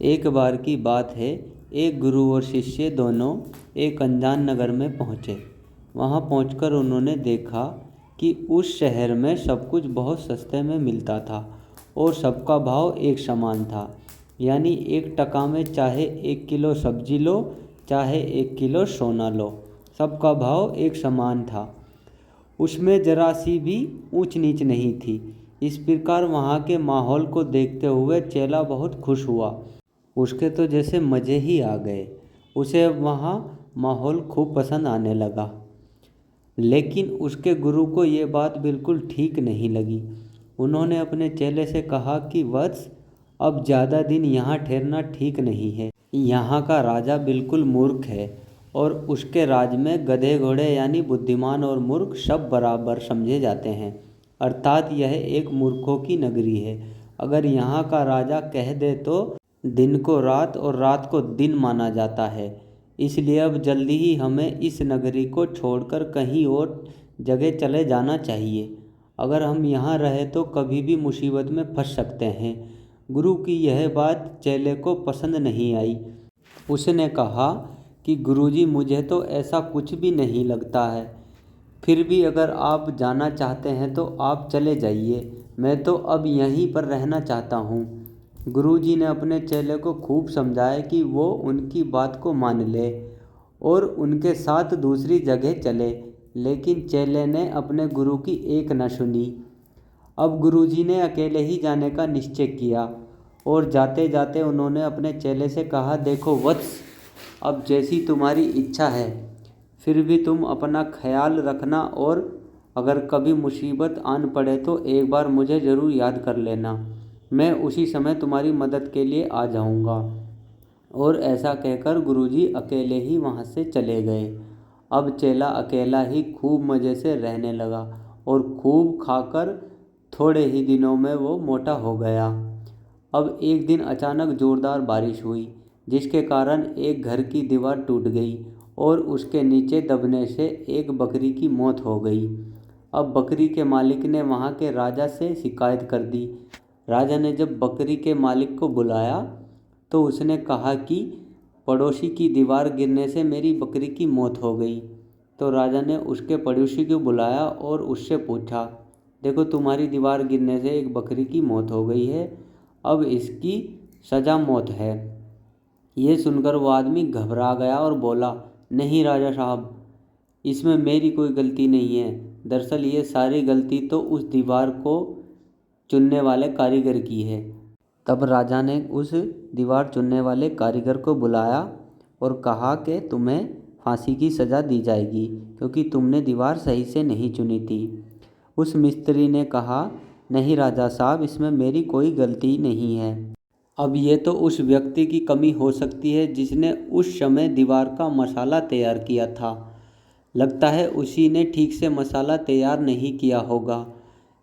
एक बार की बात है, एक गुरु और शिष्य दोनों एक अनजान नगर में पहुँचे। वहाँ पहुँचकर उन्होंने देखा कि उस शहर में सब कुछ बहुत सस्ते में मिलता था और सबका भाव एक समान था। यानी 1 टका में चाहे 1 किलो सब्जी लो, चाहे 1 किलो सोना लो, सबका भाव एक समान था। उसमें जरा सी भी ऊंच नीच नहीं थी। इस प्रकार वहाँ के माहौल को देखते हुए चेला बहुत खुश हुआ। उसके तो जैसे मज़े ही आ गए। उसे अब वहाँ माहौल खूब पसंद आने लगा। लेकिन उसके गुरु को ये बात बिल्कुल ठीक नहीं लगी। उन्होंने अपने चेले से कहा कि वत्स, अब ज़्यादा दिन यहाँ ठहरना ठीक नहीं है। यहाँ का राजा बिल्कुल मूर्ख है और उसके राज में गधे घोड़े यानी बुद्धिमान और मूर्ख सब बराबर समझे जाते हैं। अर्थात यह एक मूर्खों की नगरी है। अगर यहाँ का राजा कह दे तो दिन को रात और रात को दिन माना जाता है। इसलिए अब जल्दी ही हमें इस नगरी को छोड़कर कहीं और जगह चले जाना चाहिए। अगर हम यहाँ रहे तो कभी भी मुसीबत में फंस सकते हैं। गुरु की यह बात चेले को पसंद नहीं आई। उसने कहा कि गुरुजी, मुझे तो ऐसा कुछ भी नहीं लगता है। फिर भी अगर आप जाना चाहते हैं तो आप चले जाइए। मैं तो अब यहीं पर रहना चाहता हूँ। गुरुजी ने अपने चेले को खूब समझाया कि वो उनकी बात को मान ले और उनके साथ दूसरी जगह चले। लेकिन चेले ने अपने गुरु की एक न सुनी। अब गुरुजी ने अकेले ही जाने का निश्चय किया और जाते जाते उन्होंने अपने चेले से कहा, देखो वत्स, अब जैसी तुम्हारी इच्छा है, फिर भी तुम अपना ख्याल रखना और अगर कभी मुसीबत आन पड़े तो एक बार मुझे ज़रूर याद कर लेना। मैं उसी समय तुम्हारी मदद के लिए आ जाऊंगा। और ऐसा कहकर गुरुजी अकेले ही वहाँ से चले गए। अब चेला अकेला ही खूब मज़े से रहने लगा और खूब खाकर थोड़े ही दिनों में वो मोटा हो गया। अब एक दिन अचानक ज़ोरदार बारिश हुई, जिसके कारण एक घर की दीवार टूट गई और उसके नीचे दबने से एक बकरी की मौत हो गई। अब बकरी के मालिक ने वहाँ के राजा से शिकायत कर दी। राजा ने जब बकरी के मालिक को बुलाया तो उसने कहा कि पड़ोसी की दीवार गिरने से मेरी बकरी की मौत हो गई। तो राजा ने उसके पड़ोसी को बुलाया और उससे पूछा, देखो, तुम्हारी दीवार गिरने से एक बकरी की मौत हो गई है, अब इसकी सज़ा मौत है। ये सुनकर वो आदमी घबरा गया और बोला, नहीं राजा साहब, इसमें मेरी कोई गलती नहीं है। दरअसल ये सारी गलती तो उस दीवार को चुनने वाले कारीगर की है। तब राजा ने उस दीवार चुनने वाले कारीगर को बुलाया और कहा कि तुम्हें फांसी की सज़ा दी जाएगी क्योंकि तुमने दीवार सही से नहीं चुनी थी। उस मिस्त्री ने कहा, नहीं राजा साहब, इसमें मेरी कोई गलती नहीं है। अब ये तो उस व्यक्ति की कमी हो सकती है जिसने उस समय दीवार का मसाला तैयार किया था। लगता है उसी ने ठीक से मसाला तैयार नहीं किया होगा।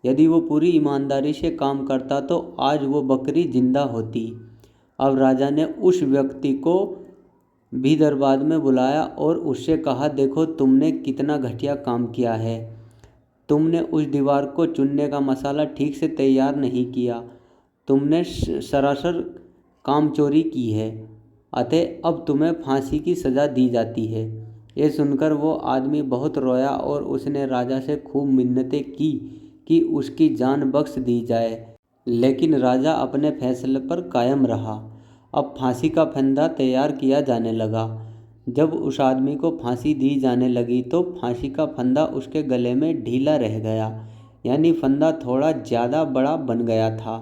यदि वो पूरी ईमानदारी से काम करता तो आज वो बकरी जिंदा होती। अब राजा ने उस व्यक्ति को भी दरबार में बुलाया और उससे कहा, देखो, तुमने कितना घटिया काम किया है। तुमने उस दीवार को चुनने का मसाला ठीक से तैयार नहीं किया। तुमने सरासर काम चोरी की है। अतः अब तुम्हें फांसी की सज़ा दी जाती है। ये सुनकर वो आदमी बहुत रोया और उसने राजा से खूब मिन्नतें की कि उसकी जान बख्श दी जाए। लेकिन राजा अपने फैसले पर कायम रहा। अब फांसी का फंदा तैयार किया जाने लगा। जब उस आदमी को फांसी दी जाने लगी तो फांसी का फंदा उसके गले में ढीला रह गया, यानी फंदा थोड़ा ज़्यादा बड़ा बन गया था।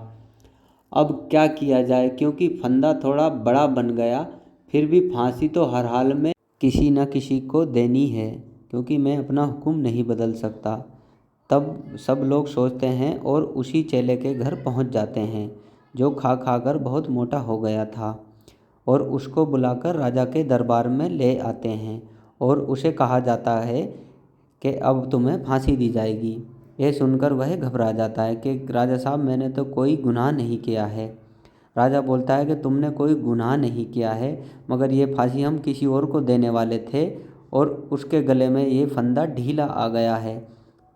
अब क्या किया जाए, क्योंकि फंदा थोड़ा बड़ा बन गया, फिर भी फांसी तो हर हाल में किसी न किसी को देनी है, क्योंकि मैं अपना हुक्म नहीं बदल सकता। तब सब लोग सोचते हैं और उसी चेले के घर पहुंच जाते हैं जो खा खा कर बहुत मोटा हो गया था, और उसको बुलाकर राजा के दरबार में ले आते हैं और उसे कहा जाता है कि अब तुम्हें फांसी दी जाएगी। यह सुनकर वह घबरा जाता है कि राजा साहब, मैंने तो कोई गुनाह नहीं किया है। राजा बोलता है कि तुमने कोई गुनाह नहीं किया है, मगर ये फांसी हम किसी और को देने वाले थे और उसके गले में ये फंदा ढीला आ गया है,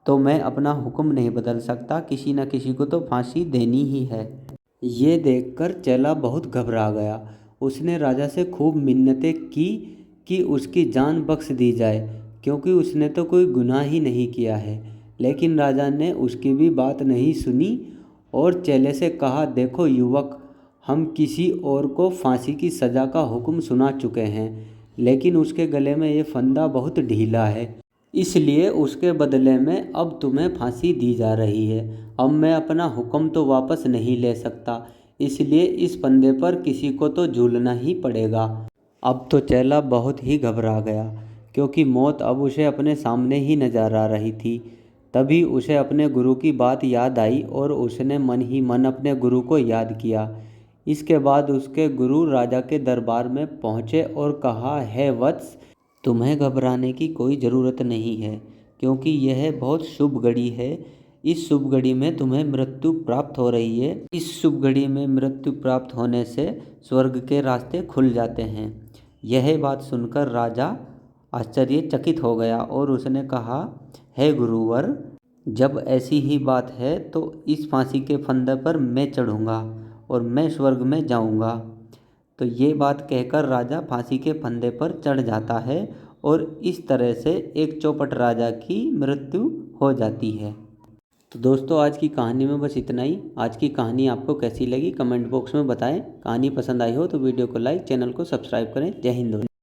तो मैं अपना हुक्म नहीं बदल सकता, किसी न किसी को तो फांसी देनी ही है। ये देखकर चेला बहुत घबरा गया। उसने राजा से खूब मिन्नतें की कि उसकी जान बख्श दी जाए, क्योंकि उसने तो कोई गुनाह ही नहीं किया है। लेकिन राजा ने उसकी भी बात नहीं सुनी और चेले से कहा, देखो युवक, हम किसी और को फांसी की सज़ा का हुक्म सुना चुके हैं, लेकिन उसके गले में ये फंदा बहुत ढीला है, इसलिए उसके बदले में अब तुम्हें फांसी दी जा रही है। अब मैं अपना हुक्म तो वापस नहीं ले सकता, इसलिए इस फंदे पर किसी को तो झूलना ही पड़ेगा। अब तो चेला बहुत ही घबरा गया, क्योंकि मौत अब उसे अपने सामने ही नजर आ रही थी। तभी उसे अपने गुरु की बात याद आई और उसने मन ही मन अपने गुरु को याद किया। इसके बाद उसके गुरु राजा के दरबार में पहुँचे और कहा, हे वत्स, तुम्हें घबराने की कोई ज़रूरत नहीं है, क्योंकि यह बहुत शुभ घड़ी है। इस शुभ घड़ी में तुम्हें मृत्यु प्राप्त हो रही है। इस शुभ घड़ी में मृत्यु प्राप्त होने से स्वर्ग के रास्ते खुल जाते हैं। यह बात सुनकर राजा आश्चर्यचकित हो गया और उसने कहा, हे गुरुवर, जब ऐसी ही बात है तो इस फांसी के फंदे पर मैं चढ़ूँगा और मैं स्वर्ग में जाऊँगा। तो ये बात कहकर राजा फांसी के फंदे पर चढ़ जाता है और इस तरह से एक चौपट राजा की मृत्यु हो जाती है। तो दोस्तों, आज की कहानी में बस इतना ही। आज की कहानी आपको कैसी लगी कमेंट बॉक्स में बताएं। कहानी पसंद आई हो तो वीडियो को लाइक, चैनल को सब्सक्राइब करें। जय हिंद।